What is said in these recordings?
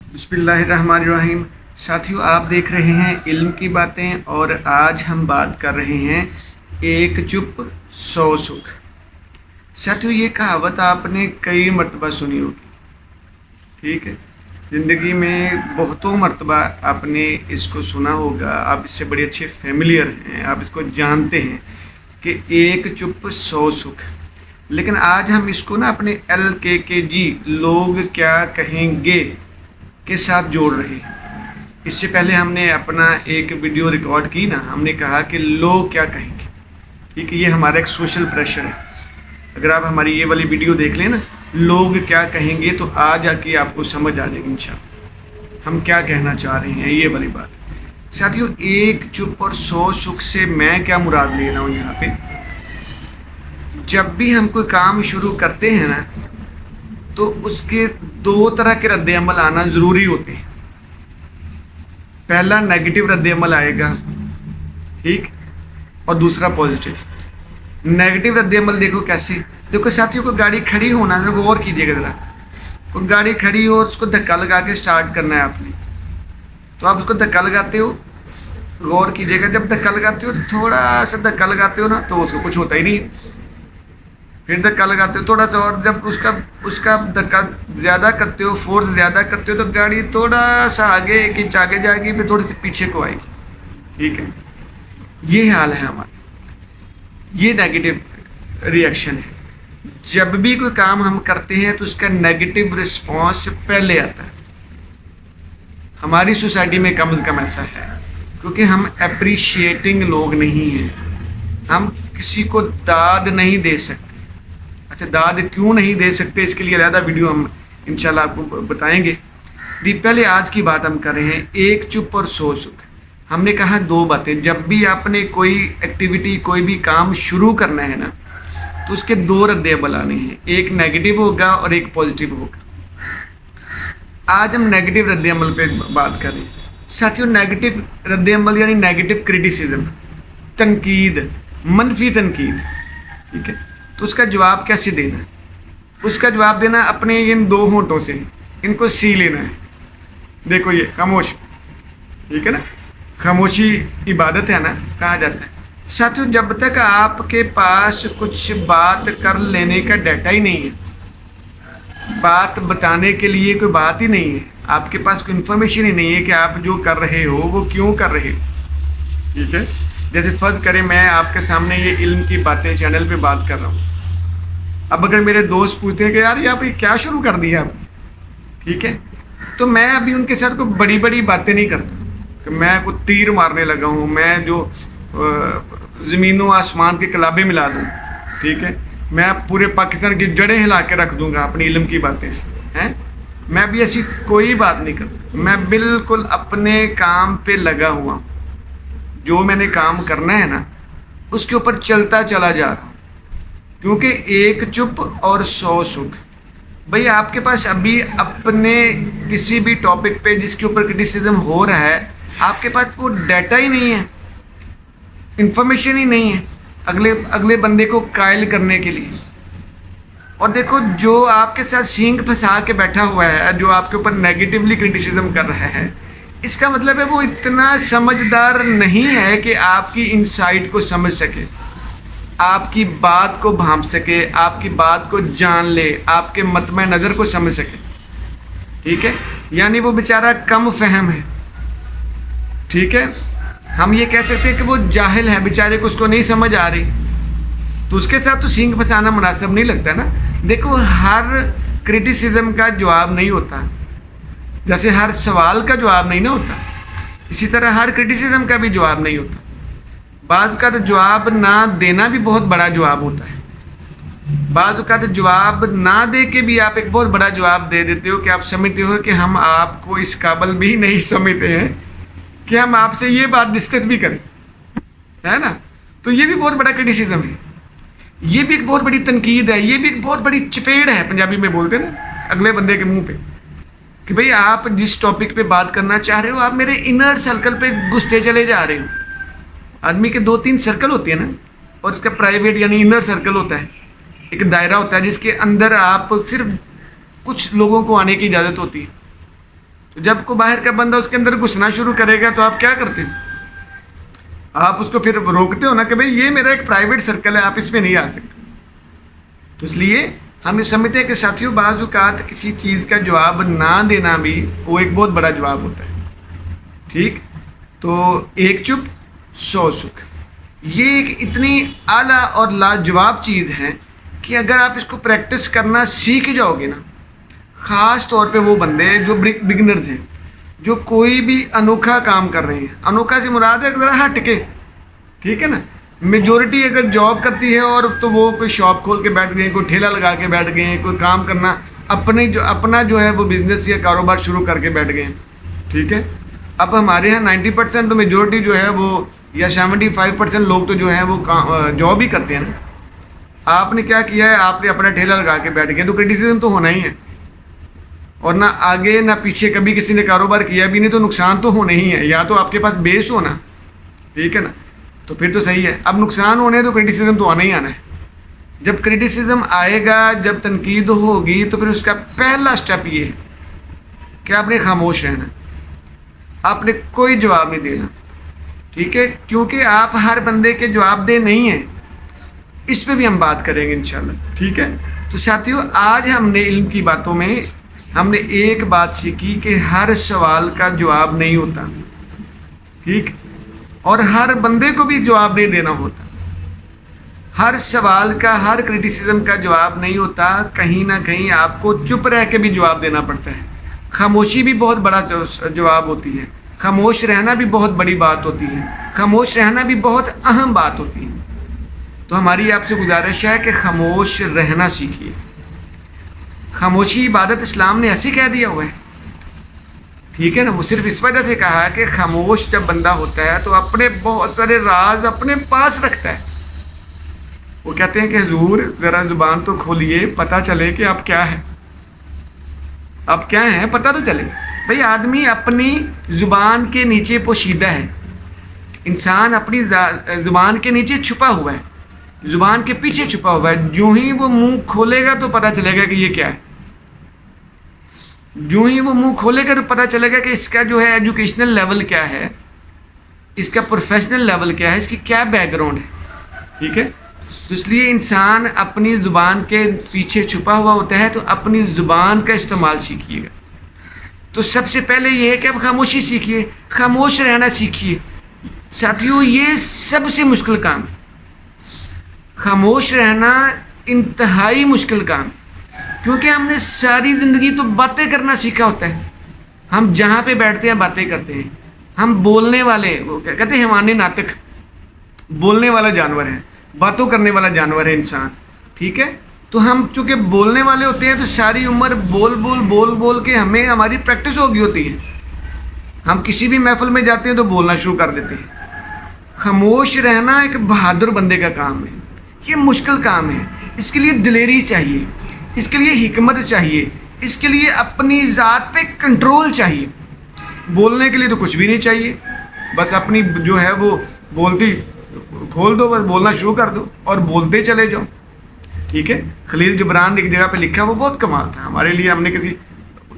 बिस्मिल्लाहिर्रहमानिर्रहीम। साथियों, आप देख रहे हैं इल्म की बातें और आज हम बात कर रहे हैं एक चुप सौ सुख। साथियों, ये कहावत आपने कई मर्तबा सुनी होगी, ठीक है। ज़िंदगी में बहुतों मर्तबा आपने इसको सुना होगा, आप इससे बड़े अच्छे फेमिलियर हैं, आप इसको जानते हैं कि एक चुप सौ सुख। लेकिन आज हम इसको ना अपने LKKG लोग क्या कहेंगे के साथ जोड़ रहे हैं। इससे पहले हमने अपना एक वीडियो रिकॉर्ड की ना, हमने कहा कि लोग क्या कहेंगे, ठीक है। ये हमारा एक सोशल प्रेशर है। अगर आप हमारी ये वाली वीडियो देख लें ना, लोग क्या कहेंगे, तो आज आके आपको समझ आ जाएगी इंशाअल्लाह हम क्या कहना चाह रहे हैं। ये वाली बात साथियों, एक चुप और सौ सुख से मैं क्या मुराद ले रहा हूँ यहाँ पे। जब भी हम कोई काम शुरू करते हैं ना, तो उसके दो तरह के रद्द अमल आना ज़रूरी होते हैं। पहला नेगेटिव रद्द अमल आएगा, ठीक, और दूसरा पॉजिटिव। नेगेटिव रद्द अमल देखो कैसे। देखो साथियों, कोई गाड़ी खड़ी होना है, गौर कीजिएगा ज़रा। कोई गाड़ी खड़ी हो और उसको धक्का लगा के स्टार्ट करना है आपने, तो आप उसको धक्का लगाते हो, गौर कीजिएगा। जब धक्का लगाते हो तो थोड़ा सा धक्का लगाते हो ना, तो उसको कुछ होता ही नहीं है। फिर धक्का लगाते हो थोड़ा सा, और जब उसका धक्का ज़्यादा करते हो, फोर्स ज़्यादा करते हो, तो गाड़ी थोड़ा सा आगे एक इंच आगे जाएगी, फिर थोड़ी सी पीछे को आएगी, ठीक है। ये हाल है हमारा, ये नेगेटिव रिएक्शन है। जब भी कोई काम हम करते हैं तो उसका नेगेटिव रिस्पॉन्स पहले आता है। हमारी सोसाइटी में कम से कम ऐसा है, क्योंकि हम अप्रिशिएटिंग लोग नहीं हैं। हम किसी को दाद नहीं दे सकते। अच्छा, दाद क्यों नहीं दे सकते, इसके लिए अलग वीडियो हम इंशाल्लाह आपको बताएंगे। पहले आज की बात हम कर रहे हैं एक चुप और सौ सुख। हमने कहा दो बातें। जब भी आपने कोई एक्टिविटी, कोई भी काम शुरू करना है ना, तो उसके दो रद्द अमल आने हैं, एक नेगेटिव होगा और एक पॉजिटिव होगा। आज हम नेगेटिव रद्द अमल पे बात कर रहे हैं। साथियों, नेगेटिव रद्द अमल यानी नेगेटिव क्रिटिसिज्म, तनकीद, मनफी तनकीद, ठीक है। तो उसका जवाब कैसे देना है? उसका जवाब देना अपने इन दो होंठों से, इनको सी लेना है। देखो ये खामोश, ठीक है ना, खामोशी इबादत है ना, कहा जाता है। साथियों, जब तक आपके पास कुछ बात कर लेने का डाटा ही नहीं है, बात बताने के लिए कोई बात ही नहीं है, आपके पास कोई इन्फॉर्मेशन ही नहीं है कि आप जो कर रहे हो वो क्यों कर रहे हो, ठीक है। जैसे फर्ज करें मैं आपके सामने ये इल्म की बातें चैनल पे बात कर रहा हूँ। अब अगर मेरे दोस्त पूछते हैं कि यार ये आप ये क्या शुरू कर दिया आप, ठीक है, तो मैं अभी उनके साथ कोई बड़ी बड़ी बातें नहीं करता कि मैं कोई तीर मारने लगा हूँ, मैं जो ज़मीनों आसमान के कलाबे मिला दूँ, ठीक है, मैं पूरे पाकिस्तान की जड़ें हिला के रख दूँगा अपनी इल्म की बातें से, हैं। मैं अभी ऐसी कोई बात नहीं करता। मैं बिल्कुल अपने काम पे लगा हुआ हूँ। जो मैंने काम करना है ना, उसके ऊपर चलता चला जा रहा हूँ, क्योंकि एक चुप और सौ सुख। भाई, आपके पास अभी अपने किसी भी टॉपिक पे जिसके ऊपर क्रिटिसिज्म हो रहा है, आपके पास वो डाटा ही नहीं है, इंफॉर्मेशन ही नहीं है अगले बंदे को कायल करने के लिए। और देखो, जो आपके साथ सींग फंसा के बैठा हुआ है, जो आपके ऊपर नेगेटिवली क्रिटिसिज्म कर रहा है, इसका मतलब है वो इतना समझदार नहीं है कि आपकी इनसाइट को समझ सके, आपकी बात को भांप सके, आपकी बात को जान ले, आपके मतमे नज़र को समझ सके, ठीक है। यानी वो बेचारा कम फहम है, ठीक है। हम ये कह सकते हैं कि वो जाहिल है, बेचारे को उसको नहीं समझ आ रही, तो उसके साथ तो सींग फंसाना मुनासिब नहीं लगता ना। देखो, हर क्रिटिसिज्म का जवाब नहीं होता, जैसे हर सवाल का जवाब नहीं ना होता, इसी तरह हर क्रिटिसिज्म का भी जवाब नहीं होता। बाज़ का तो जवाब ना देना भी बहुत बड़ा जवाब होता है। बाज़ का तो जवाब ना दे के भी आप एक बहुत बड़ा जवाब दे देते हो कि आप समझते हो कि हम आपको इस काबिल भी नहीं समझते हैं कि हम आपसे ये बात डिस्कस भी करें, है ना। तो ये भी बहुत बड़ा क्रिटिसिज्म है, ये भी एक बहुत बड़ी तनकीद है, ये भी एक बहुत बड़ी चपेड़ है, पंजाबी में बोलते हैं ना अगले बंदे के मुंह पे, कि भाई आप जिस टॉपिक पे बात करना चाह रहे हो, आप मेरे इनर सर्कल पे घुसते चले जा रहे हो। आदमी के 2-3 सर्कल होते हैं ना, और इसका प्राइवेट यानी इनर सर्कल होता है, एक दायरा होता है जिसके अंदर आप सिर्फ कुछ लोगों को आने की इजाज़त होती है। تو جب کو باہر کا بندہ اس کے اندر گھسنا شروع کرے گا تو آپ کیا کرتے ہو؟ آپ اس کو پھر روکتے ہو نا کہ بھئی یہ میرا ایک پرائیویٹ سرکل ہے، آپ اس میں نہیں آ سکتے. تو اس لیے ہم یہ سمجھتے ہیں کہ ساتھیوں بعض اوقات کسی چیز کا جواب نہ دینا بھی وہ ایک بہت بڑا جواب ہوتا ہے. ٹھیک، تو ایک چپ 100 سکھ، یہ ایک اتنی اعلیٰ اور لاجواب چیز ہے کہ اگر آپ اس کو پریکٹس کرنا سیکھ جاؤ گے نا، خاص طور پہ وہ بندے جو بگنرز ہیں، جو کوئی بھی انوکھا کام کر رہے ہیں. انوکھا سے مراد ہے ذرا ہٹ کے، ٹھیک ہے نا. میجورٹی اگر جاب کرتی ہے اور تو وہ کوئی شاپ کھول کے بیٹھ گئے، کوئی ٹھیلا لگا کے بیٹھ گئے ہیں، کوئی کام کرنا اپنا جو ہے وہ بزنس یا کاروبار شروع کر کے بیٹھ گئے ہیں. ٹھیک ہے، اب ہمارے یہاں 90% تو میجورٹی جو ہے وہ یا 75% لوگ تو جو ہیں وہ جاب ہی کرتے ہیں نا. آپ نے کیا کیا ہے؟ آپ نے اپنا ٹھیلا لگا کے بیٹھ گئے، تو کرٹیسزم تو ہونا ہی ہے، اور نہ آگے نہ پیچھے کبھی کسی نے کاروبار کیا بھی نہیں، تو نقصان تو ہونا ہی ہے. یا تو آپ کے پاس بیس ہونا، ٹھیک ہے نا، تو پھر تو صحیح ہے. اب نقصان ہونے تو کرٹیسزم تو آنا ہی آنا ہے. جب کرٹیسزم آئے گا، جب تنقید ہوگی، تو پھر اس کا پہلا سٹیپ یہ ہے کہ آپ نے خاموش رہنا، آپ نے کوئی جواب نہیں دینا. ٹھیک ہے، کیونکہ آپ ہر بندے کے جواب دہ نہیں ہیں. اس پہ بھی ہم بات کریں گے انشاءاللہ. ٹھیک ہے، تو ساتھیوں آج ہم نے علم کی باتوں میں ہم نے ایک بات سیکھی کہ ہر سوال کا جواب نہیں ہوتا. ٹھیک، اور ہر بندے کو بھی جواب نہیں دینا ہوتا. ہر سوال کا، ہر کرٹیسزم کا جواب نہیں ہوتا. کہیں نہ کہیں آپ کو چپ رہ کے بھی جواب دینا پڑتا ہے. خاموشی بھی بہت بڑا جواب ہوتی ہے. خاموش رہنا بھی بہت بڑی بات ہوتی ہے. خاموش رہنا بھی بہت اہم بات ہوتی ہے. تو ہماری آپ سے گزارش ہے کہ خاموش رہنا سیکھیے. خاموشی عبادت اسلام نے ایسے کہہ دیا ہوا ہے. ٹھیک ہے نا، وہ صرف اس وجہ سے کہا ہے کہ خاموش جب بندہ ہوتا ہے تو اپنے بہت سارے راز اپنے پاس رکھتا ہے. وہ کہتے ہیں کہ حضور ذرا زبان تو کھولیے، پتہ چلے کہ آپ کیا ہے، آپ کیا ہیں، پتہ تو چلے. بھئی آدمی اپنی زبان کے نیچے پوشیدہ ہے. انسان اپنی زبان کے نیچے چھپا ہوا ہے، زبان کے پیچھے چھپا ہوا ہے. جو ہی وہ منہ کھولے گا تو پتہ چلے گا کہ یہ کیا ہے. جو ہی وہ منہ کھولے گا تو پتہ چلے گا کہ اس کا جو ہے ایجوکیشنل لیول کیا ہے، اس کا پروفیشنل لیول کیا ہے، اس کی کیا بیک گراؤنڈ ہے. ٹھیک ہے، تو اس لیے انسان اپنی زبان کے پیچھے چھپا ہوا ہوتا ہے. تو اپنی زبان کا استعمال سیکھیے گا. تو سب سے پہلے یہ ہے کہ آپ خاموشی سیکھیے، خاموش رہنا سیکھیے. ساتھیوں یہ سب سے مشکل کام ہے. خاموش رہنا انتہائی مشکل کام، کیونکہ ہم نے ساری زندگی تو باتیں کرنا سیکھا ہوتا ہے. ہم جہاں پہ بیٹھتے ہیں باتیں کرتے ہیں. ہم بولنے والے، وہ کیا کہتے ہیں، حیوان ناطق، بولنے والا جانور ہے، باتوں کرنے والا جانور ہے انسان. ٹھیک ہے، تو ہم چونکہ بولنے والے ہوتے ہیں تو ساری عمر بول کے ہماری پریکٹس ہو گئی ہوتی ہے. ہم کسی بھی محفل میں جاتے ہیں تو بولنا شروع کر دیتے ہیں. خاموش رہنا ایک بہادر بندے کا کام ہے. یہ مشکل کام ہے. اس کے لیے دلیری چاہیے، اس کے لیے حکمت چاہیے، اس کے لیے اپنی ذات پہ کنٹرول چاہیے. بولنے کے لیے تو کچھ بھی نہیں چاہیے، بس اپنی جو ہے وہ بولتی کھول دو، بس بولنا شروع کر دو اور بولتے چلے جاؤ. ٹھیک ہے، خلیل جبران نے ایک جگہ پہ لکھا، وہ بہت کمال تھا ہمارے لیے. ہم نے کسی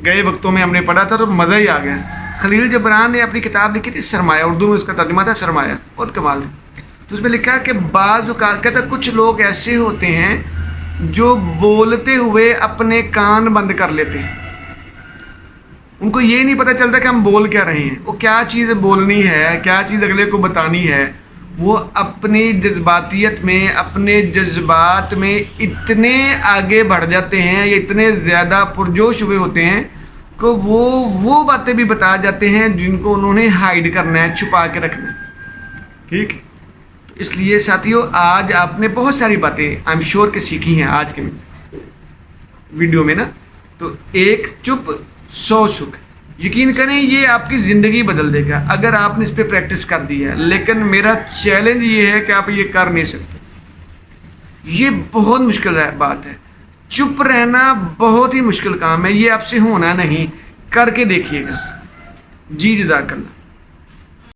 گئے وقتوں میں ہم نے پڑھا تھا تو مزہ ہی آ گیا. خلیل جبران نے اپنی کتاب لکھی تھی سرمایہ، اردو میں اس کا ترجمہ تھا سرمایہ، بہت کمال تھا. تو اس میں لکھا کہ بعض اوقات کہتا کچھ لوگ ایسے ہوتے ہیں جو بولتے ہوئے اپنے کان بند کر لیتے ہیں. ان کو یہ نہیں پتہ چلتا کہ ہم بول کیا رہے ہیں، وہ کیا چیز بولنی ہے، کیا چیز اگلے کو بتانی ہے. وہ اپنی جذباتیت میں، اپنے جذبات میں اتنے آگے بڑھ جاتے ہیں یا اتنے زیادہ پرجوش ہوئے ہوتے ہیں کہ وہ باتیں بھی بتا جاتے ہیں جن کو انہوں نے ہائیڈ کرنا ہے، چھپا کے رکھنا ہے. ٹھیک، اس لیے ساتھیوں آج آپ نے بہت ساری باتیں آئی ایم شیور کہ سیکھی ہیں آج کے ویڈیو میں نا. تو ایک چپ 100 سکھ، یقین کریں یہ آپ کی زندگی بدل دے گا اگر آپ نے اس پہ پریکٹس کر دی ہے. لیکن میرا چیلنج یہ ہے کہ آپ یہ کر نہیں سکتے. یہ بہت مشکل بات ہے. چپ رہنا بہت ہی مشکل کام ہے. یہ آپ سے ہونا نہیں، کر کے دیکھیے گا. جی جزاک اللہ.